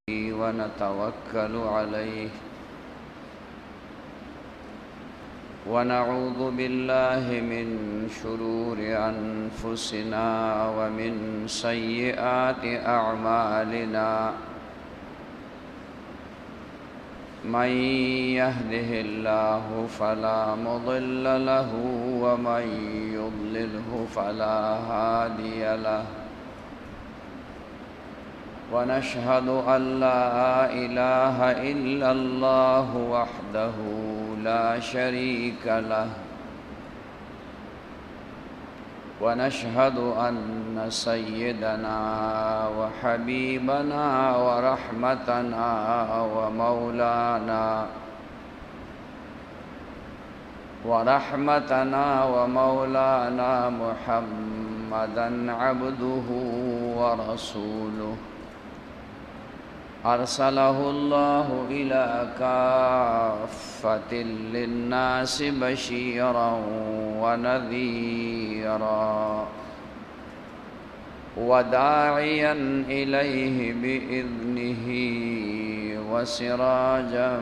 ونتوكل عليه ونعوذ بالله من شرور أنفسنا ومن سيئات أعمالنا من يهده الله فلا مضل له ومن يضلله فلا هادي له ونشهد أن لا إله إلا الله وحده لا شريك له ونشهد أن سيدنا وحبيبنا ورحمتنا ومولانا محمدا عبده ورسوله أرسله الله إلى كافة للناس بشيرا ونذيرا وداعيا إليه بإذنه وسراجا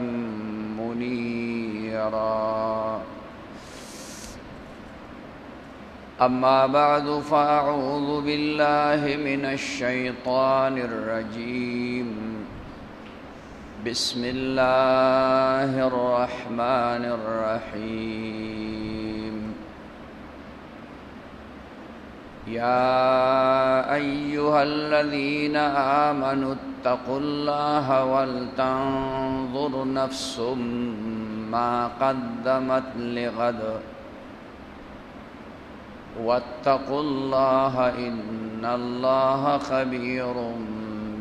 منيرا أما بعد فأعوذ بالله من الشيطان الرجيم بسم الله الرحمن الرحيم يا أيها الذين آمنوا اتقوا الله ولتنظر نفس ما قدمت لغد واتقوا الله إن الله خبير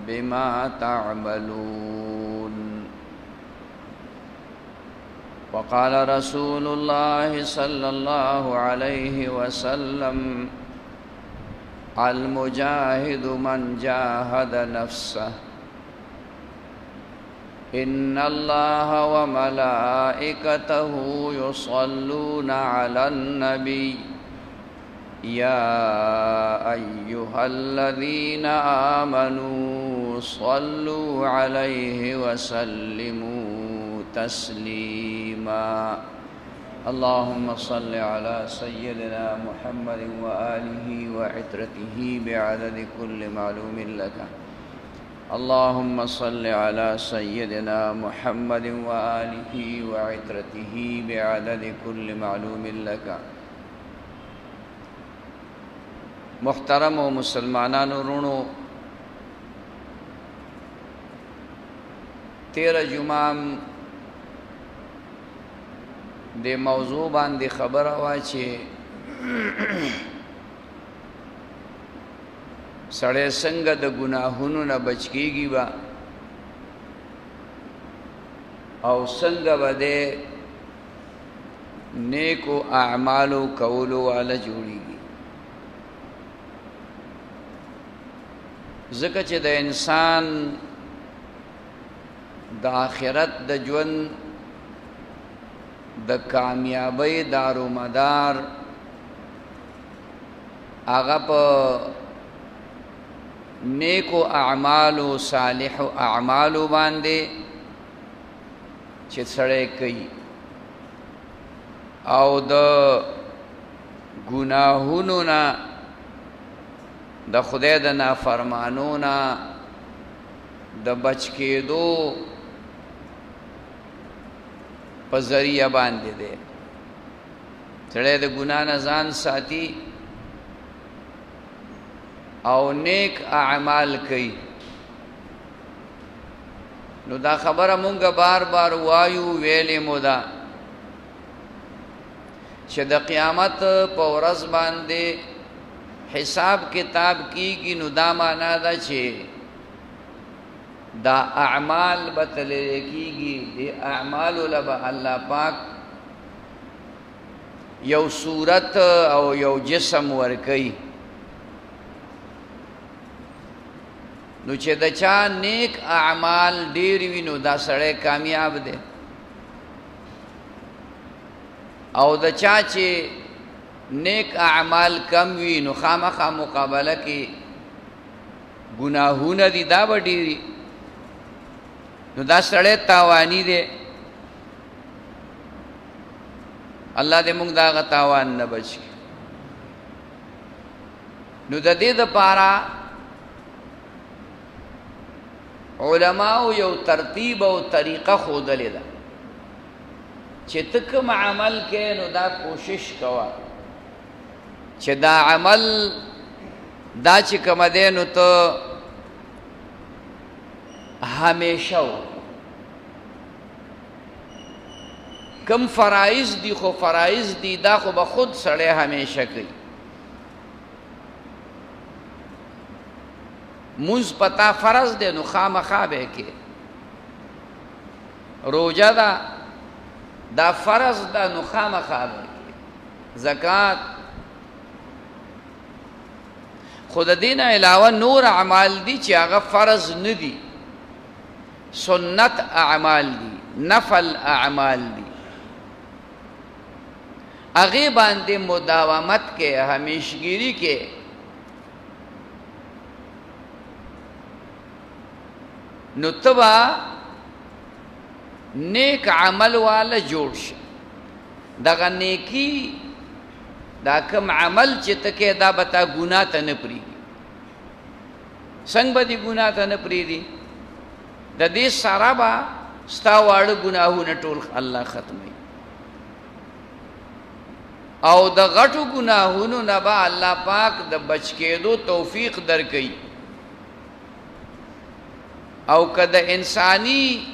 بما تعملون وقال رسول الله صلى الله عليه وسلم المجاهد من جاهد نفسه إن الله وملائكته يصلون على النبي يا أيها الذين آمنوا صلوا عليه وسلموا تسليما اللهم صل على سيدنا محمد وآله وعترته بعدد كل معلوم لك اللهم صل على سيدنا محمد وآله وعترته بعدد كل معلوم لك محترم و مسلمانانو رونو 13 جمعه د موضوع باندې خبره وا چې سړی څنګه د ګناهونو نه بچ کیږي با او څنګه به د نیکو اعمالو کولو والا جوړیږي ځکه چې د انسان د آخرت د ژوند د کامیابی دارو مدار هغه په نیکو اعمالو صالحو اعمالو باندې چې سړی کوي او د ګناهونو نه د خدای د نافرمانو نه د بچ کېدو په ذریعہ باندې ده سړی د ګناه نه ځان ساتي او نیک اعمال کوي نو دا خبره مونږه بار بار وایو ویلې مو ده چې د قیامت په ورځ باندې حساب کتاب کیږي نو دا معنا ده چې دا اعمال بتلل کیږي دی اعمال لبا الله پاک یو صورت او یو جسم ورکی نو چې د چا نیک اعمال ډیر وي نو دا سړی کامیاب دی او د چا چې نیک اعمال کم وي نو خامخا مقابله کې گناهونه دي دا وډيري نو دا سړی تاوانی دی. الله دې موږ دا هغه تاوان نه بچ کړي. نو د دې دپاره علماء یو ترتیب او طریقه ښودلې ده چې ته کوم عمل کې نو دا کوشش کوه چې دا عمل دا چې کومه دی نو ته همیشه وکړې. کم فرائض دي خو فرائض دي دا خو به خود سړی همیشه کوي. مونځ پتا فرض دی نو خامخا به کې. روژه ده دا فرض ده نو خامخا به کې. زکات خو د دې نه علاوه نور اعمال دي چې هغه فرض نه دي، سنت اعمال دي، نفل اعمال دي. هغې باندې مداومت کې، همیشګیري کې نو ته به نیک عمل والا جوړ شي. دغه نیکي دا کوم عمل چې ته کې دا به تا ګناه ته نه پرېږدي. څنګه به دې ګناه ته نه پرېږدي؟ د دې سره به ستا واړه ګناهونه ټول الله ختموي او د غټو ګناهونو نه به الله پاک د بچ کېدو توفیق درکوي. او که د انسانی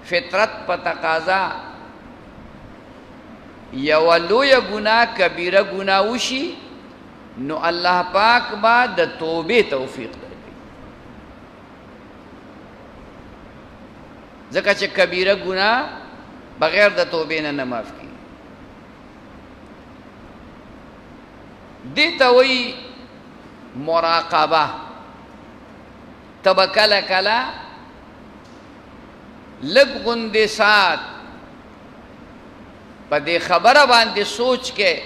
فطرت په تقاضا یوه لویه ګناه کبیره ګناه وشي نو الله پاک به د توبې توفیق درکوي. ځکه چې کبیره ګناه بغیر د توبې نه معاف کېږي. دې ته وایي مراقبه. ته به کله کله لږ غوندې سات په دې خبره باندې سوچ کې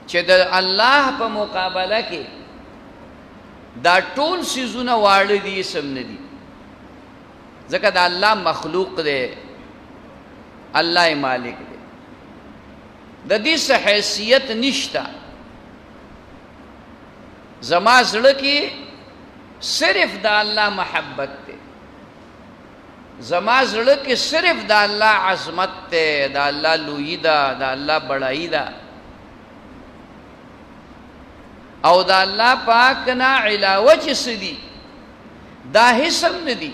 چې د الله په مقابله کې دا ټول څیزونه واړه دي، سم نه دي. ځکه د الله مخلوق دی، الله یې مالک دی، د دې څه حیثیت نشته. زما زړه کې صرف د الله محبت دی، زما زړه کې صرف د الله عظمت دی، د الله لویی ده، د الله بڑائی ده او د الله پاک نه علاوه چې څه دي دا هیڅ هم نه دي.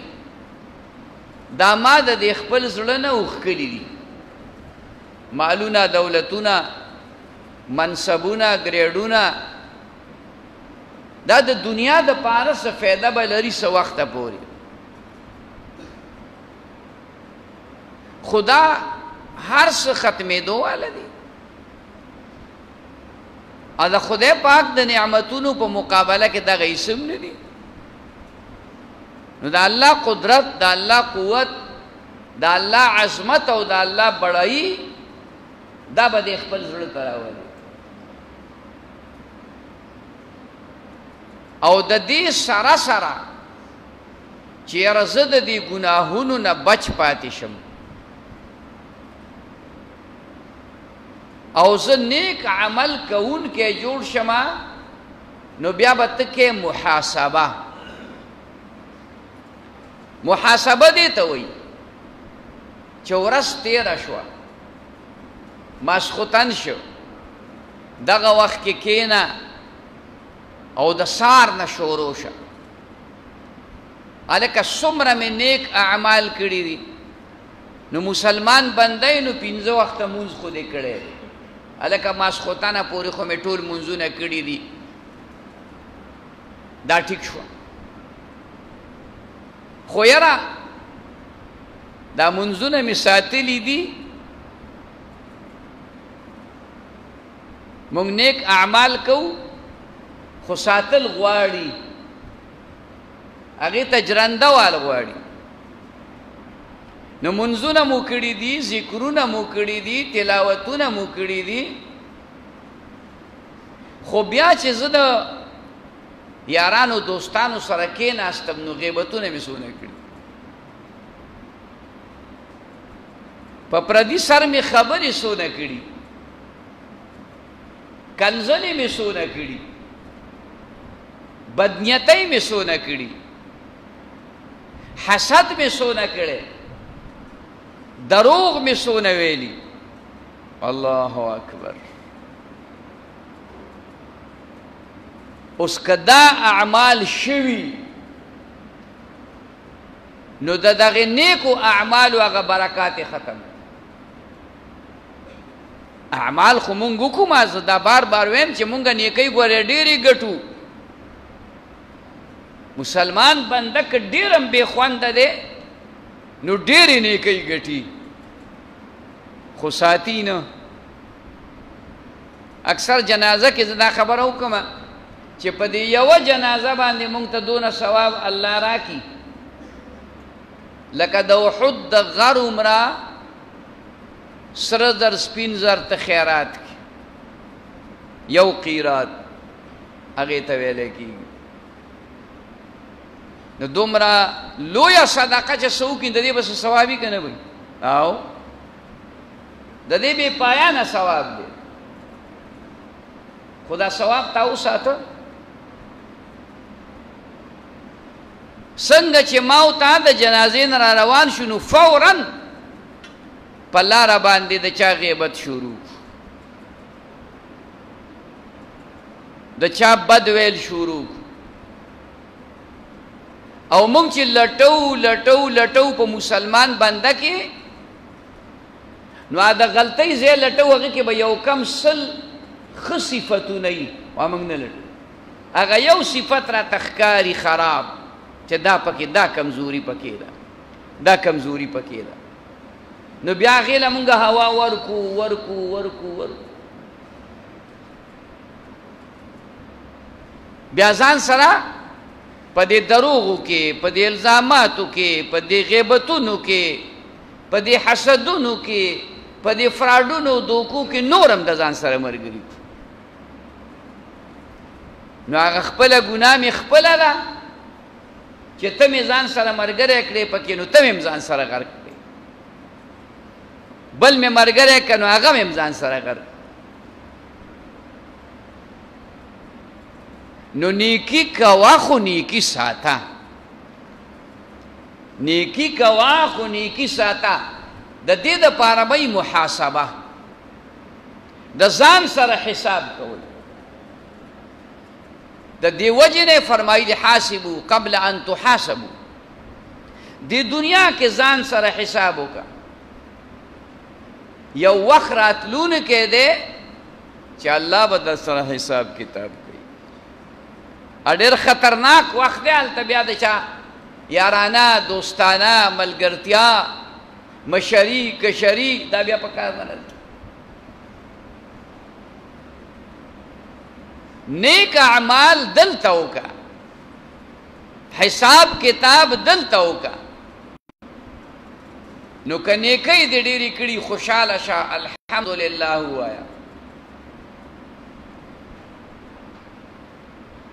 دا ما د دې خپل زړه نه وښکلي دي. مالونه، دولتونه، منصبونه، ګریډونه دا د دنیا د پاره څه فایده به لري څه وخته پورې. خدا هر څه ختمېدو والا دی او د خدای پاک د نعمتونو په مقابله کې دغه هیڅ هم نه دي. نو د الله قدرت، د الله قوت، د الله عظمت او د الله بڑائی دا به د خپل زړه ته راولي او د دې سره سره چې یاره زه د دې ګناهونو نه بچ پاتې شم او زه نیک عمل کوونکی جوړ شمه نو بیا به ته کې محاسبه. محاسبه دې ته وایي چې ورځ تېره شوه، ماسخوتن شو، دغه وخت کې کېنه او د سار نه شروع شه. هلکه څومره مې نیک اعمال کړي دي. نو مسلمان بندی نو 5 وخته مونځ خو دې کړی دی. هلکه ماسخوتنه پورې خو مې ټول مونځونه کړي دي، دا ټیک شوه. خو یاره دا مونځونه مې ساتلي دي، مونږ نیک اعمال کوو خو ساتل غواړي، هغې ته جرنده وال غواړي. نو منځونه مو کړي دي، ذکرونه مو کړي دي، تلاوتونه مو کړي دي، خو بیا چې زه د یارانو دوستانو سره کېناستم نو غیبتونه مې څونه کړي، په پردي سر مې خبرې څونه کړي، کنځلې مې څونه کړي، بدنیتۍ مې څونه کړي، حسد مې څونه کړی، دروغ مې څونه ویلي. الله اکبر. اوس که دا اعمال شوي نو د دغه نیکو اعمالو هغه برکات ختم. اعمال خو مونږ وکړو، زه دا بار بار ویم چې مونږ نیکۍ ګورې ډېرې ګټو. مسلمان بنده که ډېر هم بې خونده دی نو ډېرې نیکۍ ګټي، خو ساتي نه. اکثر جنازه کې زه دا خبره وکړم چې په دې یوه جنازه باندې مونږ ته دونه ثواب الله راکړي لکه د احد د غر عمره سره زر سپین زر ته خیرات کړي، یو قیرات هغې ته ویلی کېږي. نو دومره لویه صدقه چې څه وکړي د دې به څه ثواب وي که نه وي؟ او د دې بې پایانه ثواب دی. خو دا ثواب تا وساته. څنګه چې ما او تا د جنازې نه را روان شو نو فوراً په لاره باندې د چا غیبت شروع، د چا بد ویل شروع، او مونږ چې لټو لټو لټو په مسلمان بنده کې نو د غلطۍ ځای لټو هغې کې به یو کم سل ښه صفتونه وي، مونږ نه لټو. هغه یو صفت راته ښکاري خراب چې دا پکې دا کمزوري پکې ده، دا کمزوري پکې ده، نو بیا هغې له مونږ هوا ورکو ورکو ورکو ورکو. بیا ځان سره په دې دروغو کې، په دې الزاماتو کې، په دې غیبتونو کې، په دې حسدونو کې، په دې فراډونو دوکو کې نور هم د ځان سره ملګري. نو هغه خپله ګناه مې خپله ده چې ته مې ځان سره ملګری کړې پکې، نو ته مې هم ځان سره غرق کړې. بل مې ملګری کړه نو هغه مې هم ځان سره غرق. نو نیکی کوا خو نیکی ساته، نیکی کوا خو نیکی ساته. د دې دپاره به محاسبه، د ځان سره حساب کول. د دې وجې نه فرمایي حاسبو قبل ان تحاسبو. دې دنیا کې ځان سره حساب وکړه. یو وخت راتلونکی دی چې الله به در سره حساب کتاب کوي. ډېر خطرناک وخت دی. هلته بیا د چا یارانه، دوستانه، ملګرتیا، مشري، کشري دا بیا په کار نه راځي. نیک اعمال دلته وکړه، حساب کتاب دلته وکړه. نو که نیکۍ دې ډېرې کړي خوشحاله شه، الحمدلله ووایه.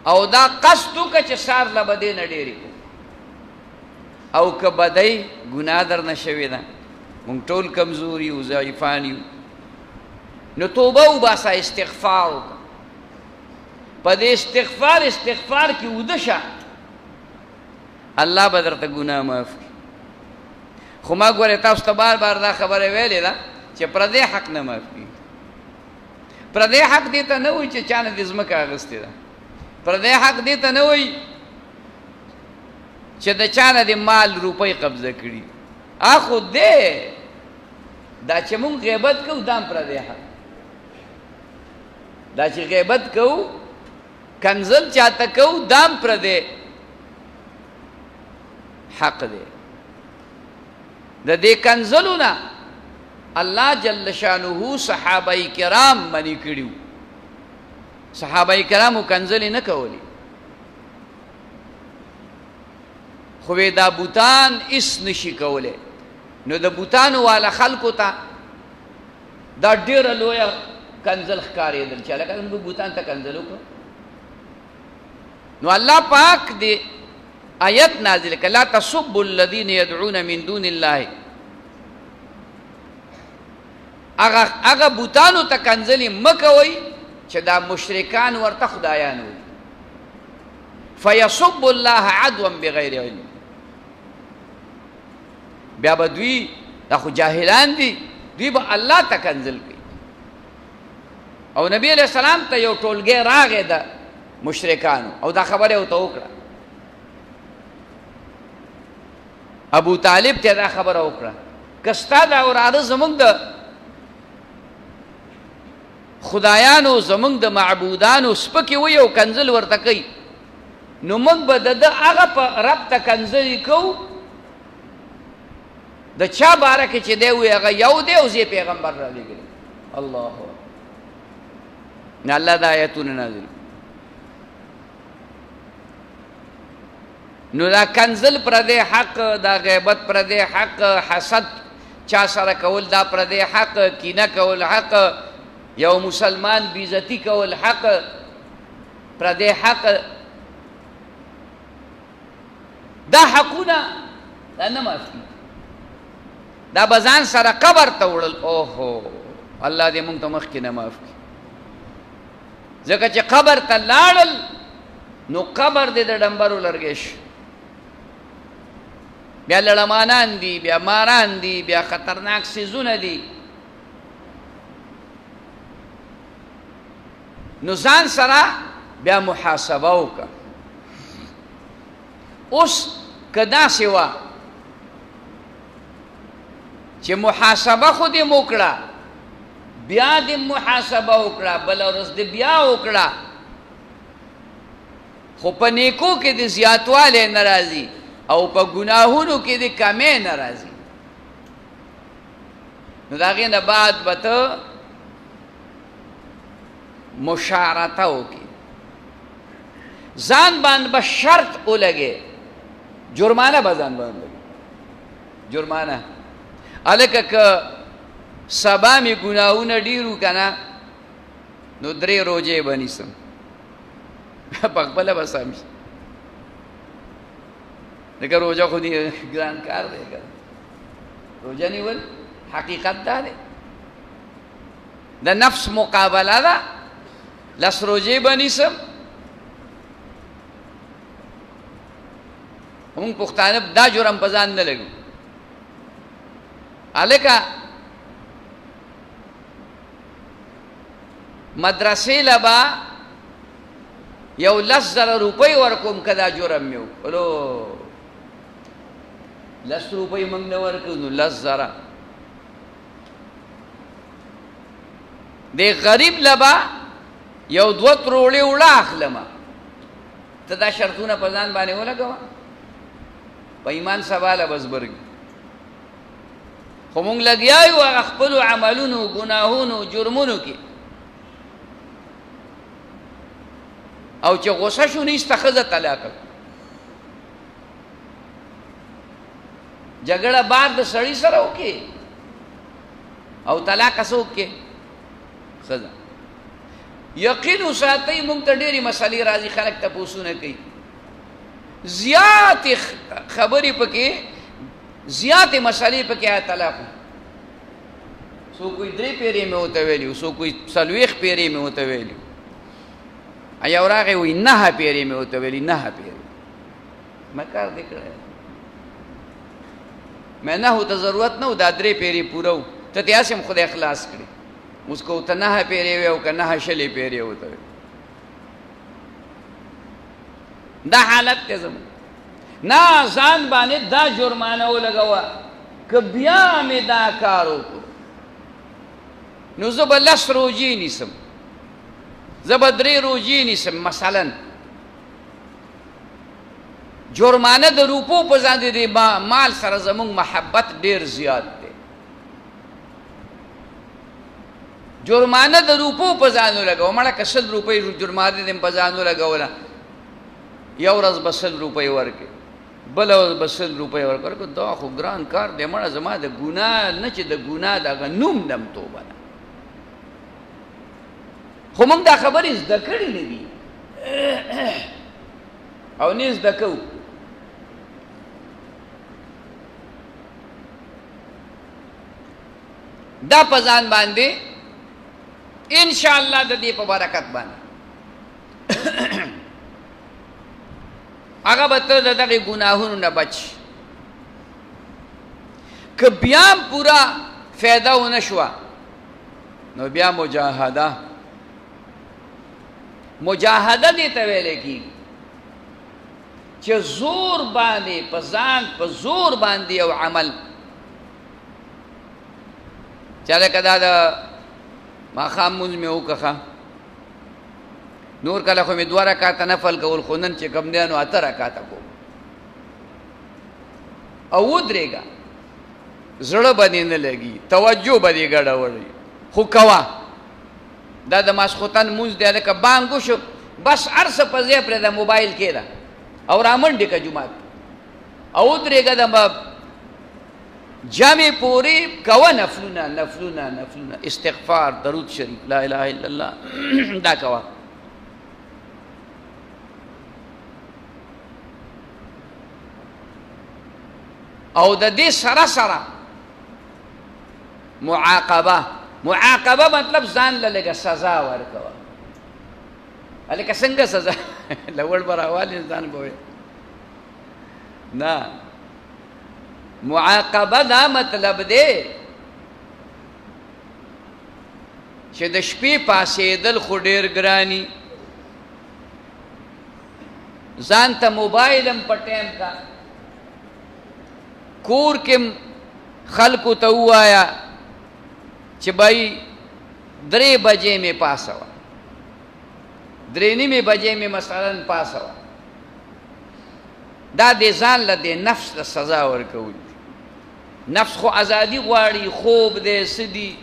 او دا قصد وکړه چې سار له بدۍ نه ډېرې کړو. او که بدۍ ګناه در نه شوې ده، مونږ ټول کمزور یو، ضعیفان یو، نو توبه وباسه، استغفار وکړه. په دې استغفار کې اوده شه، الله به درته ګناه معاف کړي. خو ما ګورې تاسو ته بار بار دا خبره ویلې ده چې پردی حق نه معاف کړي. پردی حق دې ته نه وایي چې چا نه دې ځمکه اخیستې ده. پردی حق دې ته نه وایي چې د چا نه دې مال روپۍ قبضه کړي. خو دې دا چې مونږ غیبت کوو دا هم پردی حق. دا چې غیبت کوو، کنزل چاته کوو، دا هم پردی حق دی. د دې کنزلو نه الله جل شانه صحابه کرام منی کړیو. صحابه کرامو کنزلې نه کولې، خو دا بوتان اس نشي کولی. نو د بوتانو والا خلکو ته دا ډېره لویه کنزل ښکارېدل چې هلکه موږ بوتان ته کنزل وکړو. نو الله پاک دی آیت نازل کړه لا تسبوا الذين يدعون من دون الله اغه بوتانو ته کنځلې مکوي چې دا مشرکان ورته خدایان وي فیسب الله عدوا بغیر علم بیا به دوی دا خو جاهلان دي دوی به الله ته کنځل کوي او نبی علیہ السلام ته یو ټولګی راغی د مشرکانو او دا خبره ورته وکړه ابو طالب ته دا خبره وکړه که ستا دا اراده زمونږ د خدایانو زمونږ د معبودانو سپکې وي او کنځل ورته کوي نو موږ به د ده هغه په رب ته کنځلې کوو د چا باره کې چې دی وي هغه یو دی او زه پیغمبر رالیږلی الله نه الله دا آیتونه نازل نو دا کنزل پردی حق دا غیبت پردی حق حسد چا سره کول دا پردی حق کینه کول حق یو مسلمان بیزتی کول حق پردی حق دا حقونه دا نه معافي دا بزان سره قبر ته وړل اوهو الله دې مونږ ته مخکې نه معاف کړي ځکه چې قبر ته لاړل نو قبر دې د ډمبرو لرګی شو بیا لړمانان دي بیا ماران دي بیا خطرناک څیزونه دي نو ځان سره بیا محاسبه وکړه اوس که داسې وه چې محاسبه خو دې وکړه بیا دې محاسبه وکړه بله ورځ دې بیا وکړه خو په نیکو کې دې زیاتوالی نه راځي او په ګناهونو کې دې کمی نه راځي نو د هغې نه بعد به ته مشارته وکړي ځان باندې به شرط ولګې جرمانه به ځان باندې لګي جرمانه هلکه که سبا مې ګناهونه ډېر وو که نه نو 3 روژې به نیسم په خپله به سم شي لکه روژه خو ګران کار دی که روژه نیول حقیقت دا دی د نفس مقابله ده 10 روژې به نیسم مونږ پښتانه دا جرم په ځان نه لګو هلکه مدرسې له به یو 10,000 روپۍ ورکوم که دا جرم مې وکړو 10 روپۍ موږ نه ورکړو نو 10,000 دې غریب له به یو 2 تروړې وړه اخلمه ته دا شرطونه په ځان باندې ولګوه په ایمان سبا له بس برګي خو مونږ لګیا یو هغه خپلو عملونو ګناهونو جرمونو کې او چې غوسه شو نیسته ښځه طلاق کړه جګړه بار د سړي سره وکړي او طلاق څه وکړي ښځه یقین وساتئ مونږ ته ډېرې مسلې راځي خلک تپوسونه کوي زیاتې خبرې پکې زیاتې مسلې پکې آیا طلاق څوک وایي 3 پیرې مې ورته ویلي څوک وایي 40 پیرې مې ورته ویلي یو راغی وایي 9 پیرې مې ورته ویلي 9 پیرې ما کار دې کړی مې 9 ته ضرورت نه و دا 3 پیرې پوره و ته ته هسې هم خدای خلاص کړي اوس که ورته 9 پیرې وی او که 9 شلې پیرې ورته وی دا حالت دی زموږ نه ځان باندې دا جرمانه ولګوه که بیا مې دا کار وکړو نو زه به 10 روژې نیسم زه به 3 روژې نیسم مثلا جرمانه د روپو په ځان د مال سره زموږ محبت ډېر زیات دی جرمانه د روپو په ځان ولګوه مړه که 100 روپۍ جرمانه دې په ځان ولګوله یو ورځ به 100 روپۍ ورکړې بله ورځ به 100 روپۍ ورکړه دا خو ګران کار دی مړه زما د ګناه نه چې د ګناه دغه نوم دم توبه ده خو موږ دا خبرې زده کړې نه دي او نیز دکو دا پزان باندې ان شاء الله د دې په برکت باندې هغه به ته د دغه ګناهونو نه بچ که بیا پورا فایده ونه شوه نو بیا مجاهده دې ته ویلې کېږي چې زور باندې په ځان په زور باندې یو عمل چا لکه دا د ماښام مونځ مې وکړه نور کله خو مې 2 رکعاته نفل کول خو نن چې کوم دی نو 8 رکعاته کوم او ودرېږه زړه باندې نه لګي توجه باندې ګډوډي خو کوه دا د ماسخوتن مونځ دی لکه بانګ وشو بس هر څه په ځای پرېږده موبایل کې ده او رامنډې که جومات او ودرېږه د جامع پوری کوه نفلونه استغفار درود شریف لا اله الا الله دا کوه او د دې سره سره معاقبه مطلب ځان له لږه سزا ورکوه هلکه څنګه سزا لوړ به راوالې ځان به نه معاقبه دا مطلب دی چې د شپې پاسېدل خو ډېر ګراني ځان ته موبایل هم په ټایم کا کور کې خلکو ته ووایه چې بھائی 3 بجې مې پاسوه 3:30 بجې مې مثلا پاسوه دا د ځان له د نفس د سزا ورکول نفس خو ازادي غواړي خوب دی څه دي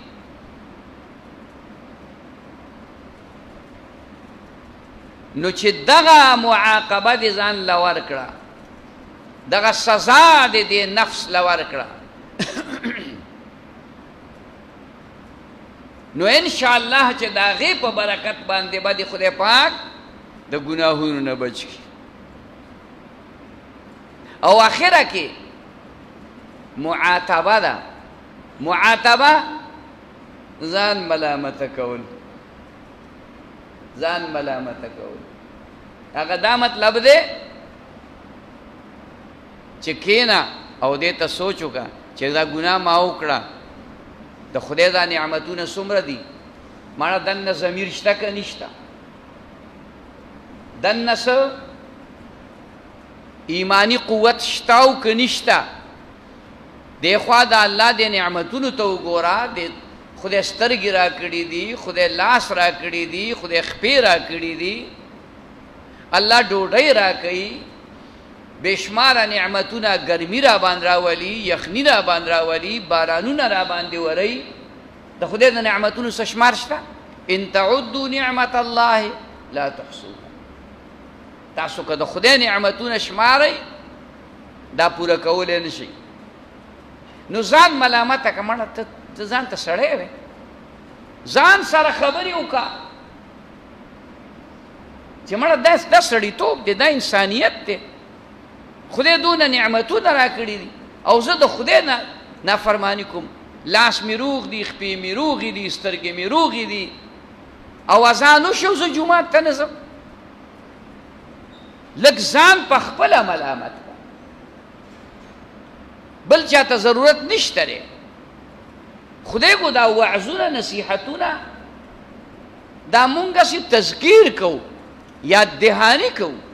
نو چې دغه معاقبه د ځان له ورکړه دغه سزا د نفس له ورکړه نو ان شاء الله چې د هغې په برکت باندې به د خدای پاک د ګناهونو نه بچ کړي او آخره کې معاتبه ده معاتبه ځان ملامته کول هغه دا مطلب دی چې کینا او دې ته سوچ وکړه چې دا ګناه ما وکړه د خدای دا نعمتونه څومره دي ماړه دننه ضمیر شته که نشته دننه څه ایمانی قوت شته او که نشته دی خوا د الله د نعمتونو ته وګوره د خدای سترګې را کړي دي خدای لاس را کړي دي خدای خپې را کړي دي الله ډوډۍ را کوي بشماره نعمتونه ګرمي را باندې راولي یخني را باندې راولي بارانونه را باندې وري د خدای د نعمتونو څه شمار شته ان تعدوا نعمت الله لا تحصوها تاسو که د خدای نعمتونه شمارئ دا پوره کولی نشئ نو ځان ملامته که مړه ته ځان ته سړی وې ځان سره خبرې وکړه چې مړه دا سړیتوب دی دا انسانیت دی خدای دونه نعمتونه را کړي دي او زه د خدای نه نافرماني کوم لاس مې روغ دي خپې مې روغې دي سترګې مې روغې دي او اذان وشو زه جومات ته نه ځم لږ ځان په خپله ملامت کړه بل چاته ضرورت نشته دی خدای کو دا وعظونه نصیحتونه دا مونږ هسې تذکیر کوو یاد دهاني کوو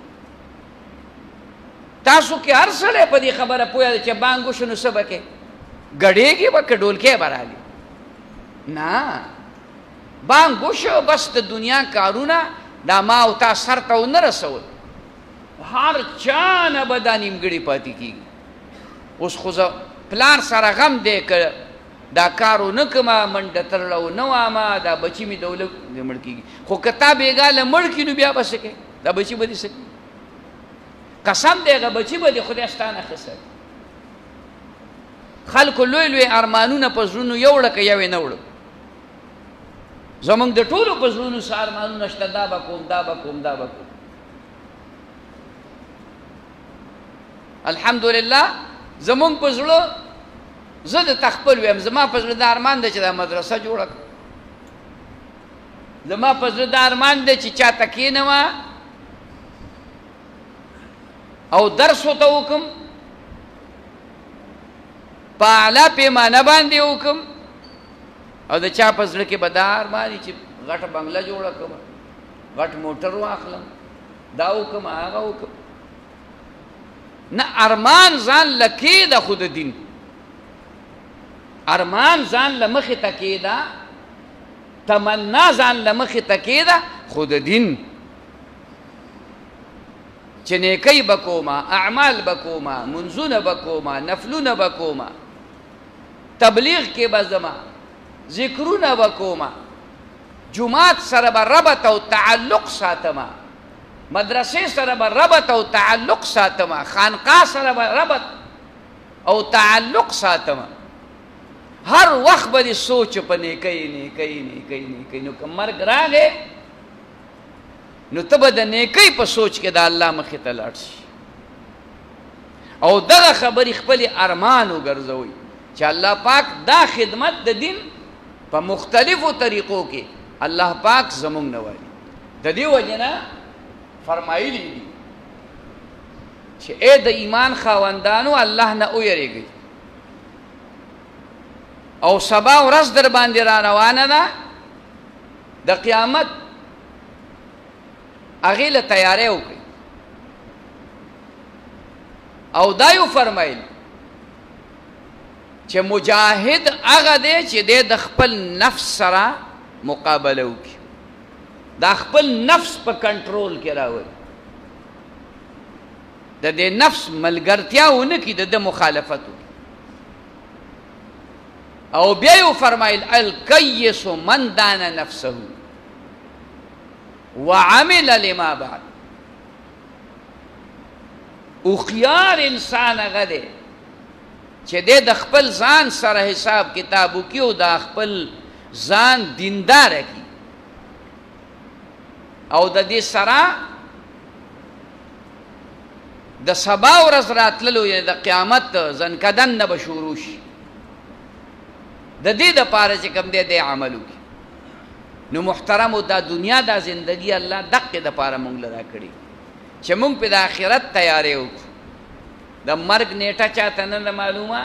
تاسو کې هر سړی په دې خبره پوهه دی چې بانګ وشو نو څه به کې ګډېږي به که ډولکی به رالي نه بانګ وشو بس د دنیا کارونه دا ما او تا سر ته ونه رسول هر چا نه به دا نیمګړي پاتې کېږي اوس خو زه پلار سره غم دی که دا کار ونه کړمه منډه ترړه ونه وامه دا بچي مې دولت مړ کېږي خو که تا بېګاله مړ کړي نو بیا به څه کوې دا بچي به دې څه کوي قسم دی هغه بچي به دې خدای ستا نه ښه ساتي خلکو لوی لوی ارمانونه په زړونو یوړه که یو یې نه وړه زمونږ د ټولو په زړونو څه ارمانونه شته دا به کوم دا به کوم دا به کوم الحمدلله زمونږ په زړه زه د تخپل ویم زما په زړه د ارمان دی چې دا مدرسه جوړه کړم زما په زړه د ارمان دی چې چا ته کښېنوه او درس ورته وکړم په اعلی پیمانه باندې وکړم او د چا په زړه کې به دا ارمان وي چې غټه بنګله جوړه کړم غټ موټر واخلم دا وکړم هغه وکړم نه ارمان ځان له کېده خو د دین ارمان ځان له مخې ته کېده تمنا ځان له مخې ته کېده خو د دین چې نیکۍ به کومه اعمال به کومه منځونه به کومه نفلونه به کومه تبلیغ کې به ځمه ذکرونه به کومه جماعت سره به ربط او تعلق ساتمه مدرسې سره به ربط او تعلق ساتمه خانقاه سره به ربط او تعلق ساتمه هر وخت به دې سوچ په نیکۍ نیکۍ نیکۍ نیکۍ نو که مرګ راغی نو ته به د نیکۍ په سوچ کې د الله مخې ته لاړ شي او دغه خبرې خپلې ارمان وګرځوئ چې الله پاک دا خدمت د دین په مختلفو طریقو کې الله پاک زمونږ نه والي د دې وجې نه فرمایلی دي چې ای د ایمان خاوندانو الله نه ویریږئ او سبا ورځ در باندې را روانه ده د قیامت هغې له تیاری وکړئ او دا یو فرمایل چې مجاهد هغه دی چې دی د خپل نفس سره مقابله وکړي دا خپل نفس په کنټرول کې راولي د دې نفس ملګرتیا ونه کړي د ده مخالفت وکړي او بیا یو فرمایل الکیس من دان نفسه وعمل لما بعد هوښیار انسان هغه دی چې دی د خپل ځان سره حساب کتاب وکړي او د خپل ځان دینداره کړي او د دې سره د سبا ورځ راتللو یعنې د قیامت زنکدن نه به شروع شي د دې دپاره چې کوم دی دی عمل وکړي نو محترمو دا دنیا دا زندگی الله دقې دپاره مونږ له راکړي چې مونږ پې د آخرت تیاری وکړو د مرګ نیټه چاته نه ده معلومه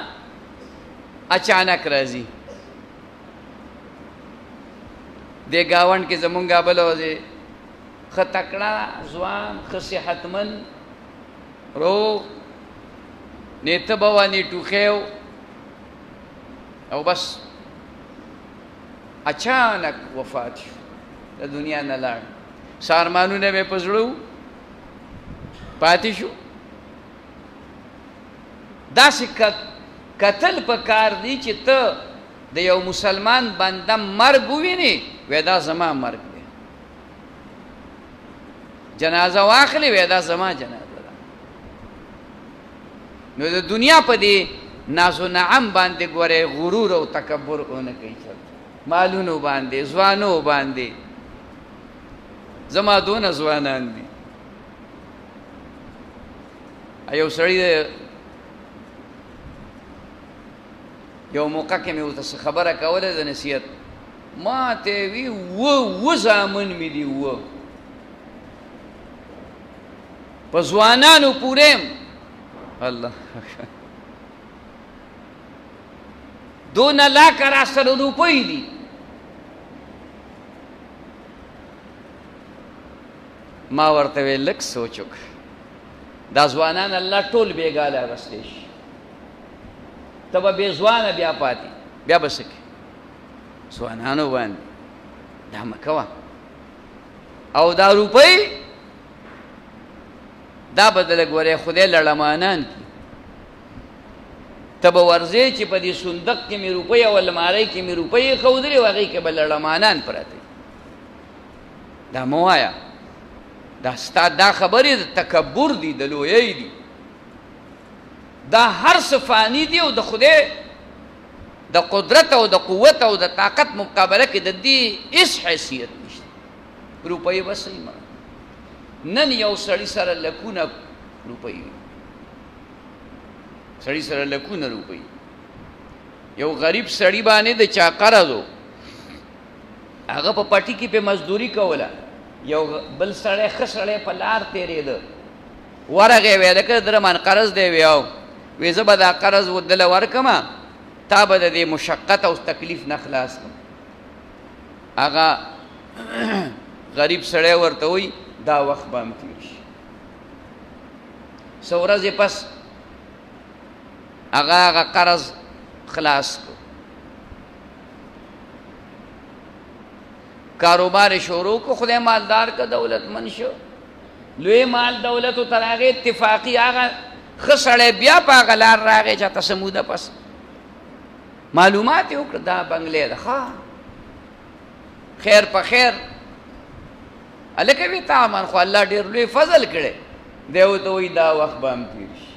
اچانک راځي دې ګاونډ کې زمونږ بله دی ښه تکړه ځوان ښه صحتمند روغ نیته به وه نیټوخی او بس اچانک وفات شو د دنیا نه لاړ سارمانونه به په زړه پاتې شو داسې کتل په کار دی چې ته د یو مسلمان بنده مرګ ووینې وی دا زما مرګ دی جنازه واخلې وی دا زما جنازه ده نو د دنیا په دې ناز و نعم باندې ګورې غرور او تکبر ونه کوي مالونو باندې ځوانو باندې زما دونه ځوانان دي یو سړی یو موقع کې مې ورته څه خبره کوله د نصیحت ما ته وی اووه زامن مې دي اووه په ځوانانو پورې الله دونه لاکه را سره روپۍ دي ما ورته وی لږ سوچ وکړه دا ځوانان الله ټول بېګاله اغوستی شي ته به بې ځوانه بیا پاتې بیا به څه کوې ځوانانو باندې دا مه کوه او دا روپۍ دا به د لږ ورې خدای لړمانان کړي ته به ورځې چې په دې صندوق کې مې روپۍ او المارۍ کې مې روپۍ ایښودلې و هغې کې به لړمانان پراته دا مه وایه دا ستا دا خبرې د تکبر دي د لویۍ دي دا هر څه فاني دي او د خدای د قدرت او د قوت او د طاقت مقابله کې د دې هېڅ حیثیت نشته روپۍ به صحیح نن یو سړي سره لکونه روپۍ سړی سره لکونه روپۍ. یو غریب سړی باندې د چا قرض و، هغه په پټي کې په مزدوري کوله. یو بل سړی ښه سړی په لار تېرېده، ورغې وی لکه در مان قرض دی ویاو وی زه به دا قرض دله ورکمه، تا به د دې مشقت او تکلیف نه خلاص کړم. هغه غریب سړی ورته وی دا وخت به هم تېر شي. څو ورځې پس هغه قرض خلاص کو، کاروبار شروع کو، خدای مالدار کا دولتمند شو، لوی مال دولت و تر هغې اتفاقي هغه ښه سړی بیا په هغه لار راغی چې ته څه موده پس معلومات یې وکړه دا بنګلې ده. ښه خیر په خیر هلکه وي تا من خو الله ډېر لوی فضل کړی دی. ورته وایي دا وخت به هم تېر شي،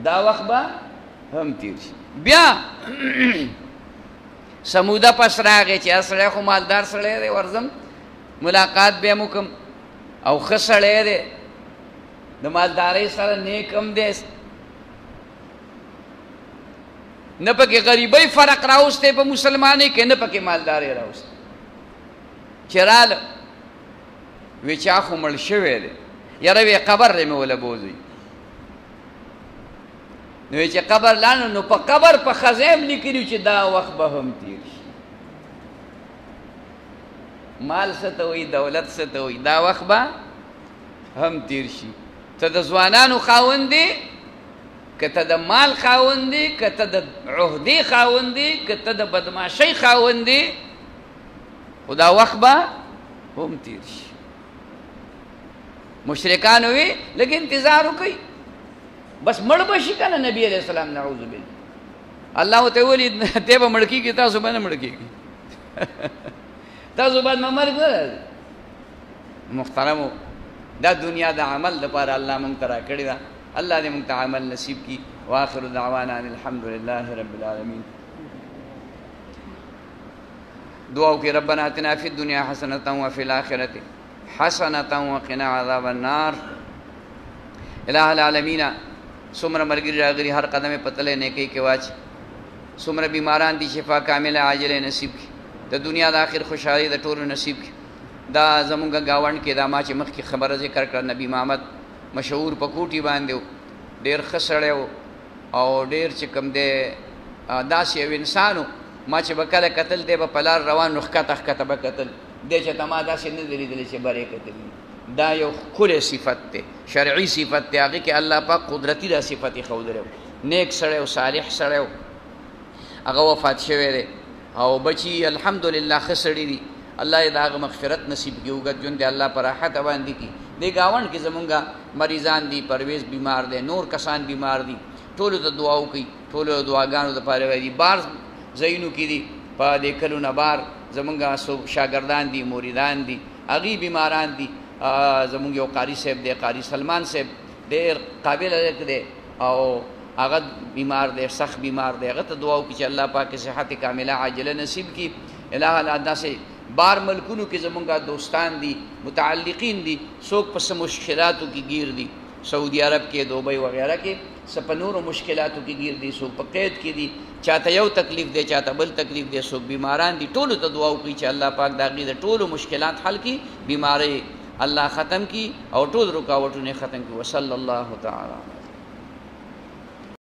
دا وخت به هم تېر شي. بیا سموده پس راغی چې دا سړی خو مالدار سړی دی، ورځم ملاقات به هم وکړم او ښه سړی دی، د مالدارۍ سره نیک هم دی، نه پکې غریبۍ فرق راوستی په مسلمانۍ کې، نه پکې مالدارۍ راوستی. چې راله وی چا خو مړ شوی دی، یاره وی قبر دی مې وله بوځئ. نو چې قبر لاړو نو په قبر په خزیم لیکلي چې دا وخت به هم تېر شي. مال څه ته وایي، دولت څه ته وایي، دا وخت به هم تېر شي. ته د ځوانانو خاوند دی، که ته د مال خاوند دی، که ته د عهدې خاوند دی، که ته د بدماشۍ خاوند دی، خو دا وخت به هم تېر شي. مشرکانو وی لږ انتظار وکئ بس مړ به شي که نه. نبي علیہ السلام نعوذ بالله الله ورته ویلي دی به مړ کېږي، تاسو به نه مړ کېږي، تاسو باید مرګ نه راځي. محترمو دا دنیا د عمل دپاره الله موږ ته راکړې ده. الله دې موږ ته عمل نصیب کړي. واخر دعوانا ان الحمد لله رب العالمین. دعا وکړئ ربنا اتنا فی الدنیا حسنة وفی الآخرة حسنة وقنا عذاب النار. الہ العالمین څومره ملګري راغلي هر قدم یې په تله نیکۍ کې واچي، څومره بیماران دي شفا کامله عاجله نصیب کړي، د دنیا د آخر خوشحالي د ټولو نصیب کړي. دا زمونږ ګاونډ کې دا ما چې مخکې خبره ذکر کړه نبی محمد مشهور په کوټي باندې و، ډېر ښه سړی و او ډېر چې کوم دی داسې یو انسان و، ما چې به کله کتل دی به په لار روان نو ښکته ښکته به کتل، دی چې ته ما داسې نه دی لیدلی چې برې کتلي. دا یو ښکلی صفت دی، شرعي صفت دی، هغې کې الله پاک قدرتي دا صفت یې ښودلی و. نیک سړی و، صالح سړی و، هغه وفات شوی دی او بچي الحمدلله ښه سړي دي. الله یې د هغه مغفرت نصیب کړي، اوږد ژوند دی الله په راحته باندې کړي. دې ګاونډ کې زمونږ مریضان دي، پرویز بیمار دی، نور کسان بیمار دي، ټولو ته دعا وکړئ، ټولو د دعاګانو دپاره وایي. بار ځایونو کې دي په دې کلونه بار زمونږ څوک شاګردان دي، مریدان دي، هغې بیماران دي. زمونږ یو قاري صاحب دی، قاري سلمان صاحب، ډېر قابل هلک دی او هغه بیمار دی، سخت بیمار دی. هغه ته دعا وکړي چې الله پاک صحت کامله عاجله نصیب کړي. الہ داسې بار ملکونو کې زمونږ دوستان دي، متعلقین دي، څوک په څه مشکلاتو کې گیر دي، سعودي عرب کې، دوبۍ وغیرہ کې څه په نورو مشکلاتو کې گیر دي، څوک په قید کې دي، چاته یو تکلیف دی، چاته بل تکلیف دی، څوک بیماران دي. ټولو ته دعا وکړي چې الله پاک د هغې د ټولو مشکلات حل کړي، بیمارۍ الله ختم کی او ټول رکاوټونه ختم کی. وصلی الله تعالی